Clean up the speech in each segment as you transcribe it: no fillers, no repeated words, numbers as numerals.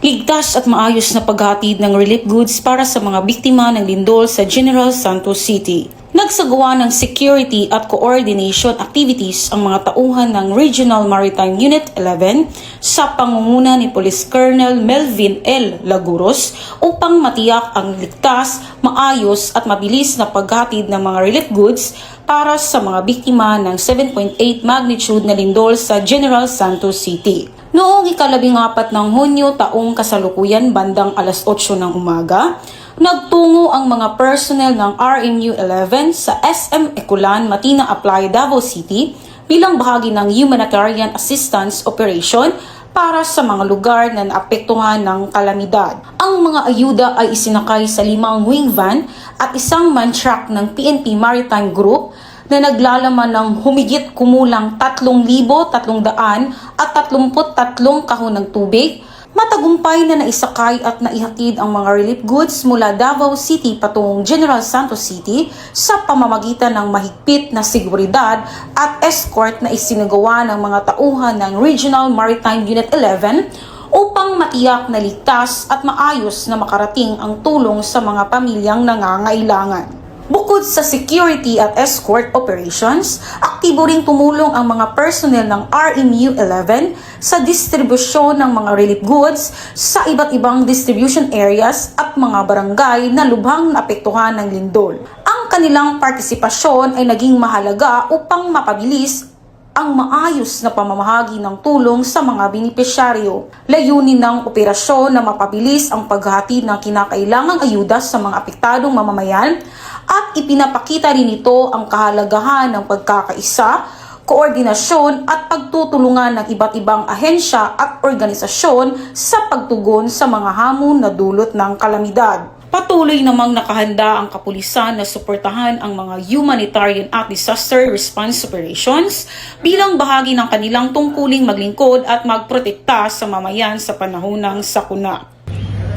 Ligtas at maayos na paghatid ng relief goods para sa mga biktima ng lindol sa General Santos City. Nagsagawa ng security at coordination activities ang mga tauhan ng Regional Maritime Unit 11 sa pangunguna ni Police Colonel Melvin L. Laguros upang matiyak ang ligtas, maayos at mabilis na paghatid ng mga relief goods para sa mga biktima ng 7.8 magnitude na lindol sa General Santos City. Noong ika-14 ng Hunyo taong kasalukuyan bandang alas 8 ng umaga, nagtungo ang mga personnel ng RMU 11 sa SM Eculan, Matina Aplay, Davao City bilang bahagi ng Humanitarian Assistance Operation para sa mga lugar na naapektuhan ng kalamidad. Ang mga ayuda ay isinakay sa 5 wing van at isang man truck ng PNP Maritime Group na naglalaman ng humigit kumulang 3,333 kahon ng tubig. Matagumpay na naisakay at naihatid ang mga relief goods mula Davao City patungong General Santos City sa pamamagitan ng mahigpit na seguridad at escort na isinagawa ng mga tauhan ng Regional Maritime Unit 11 upang matiyak na ligtas at maayos na makarating ang tulong sa mga pamilyang nangangailangan. Bukod sa security at escort operations, aktibo ring tumulong ang mga personnel ng RMU 11 sa distribusyon ng mga relief goods sa iba't ibang distribution areas at mga barangay na lubhang naapektuhan ng lindol. Ang kanilang partisipasyon ay naging mahalaga upang mapabilis ang maayos na pamamahagi ng tulong sa mga benepisyaryo. Layunin ng operasyon na mapabilis ang paghahatid ng kinakailangang ayuda sa mga apektadong mamamayan at ipinapakita rin ito ang kahalagahan ng pagkakaisa, koordinasyon at pagtutulungan ng iba't ibang ahensya at organisasyon sa pagtugon sa mga hamon na dulot ng kalamidad. Patuloy namang nakahanda ang kapulisan na suportahan ang mga humanitarian at disaster response operations bilang bahagi ng kanilang tungkuling maglingkod at magprotekta sa mamayan sa panahon ng sakuna.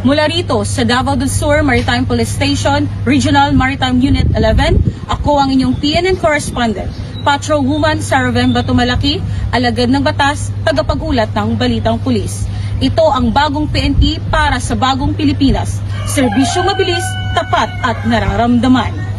Mula rito sa Davao del Sur Maritime Police Station, Regional Maritime Unit 11, ako ang inyong PNN correspondent, Patrolwoman Saravem Batumalaki, alagad ng batas, tagapag-ulat ng Balitang Pulis. Ito ang bagong PNP para sa bagong Pilipinas. Serbisyong mabilis, tapat at nararamdaman.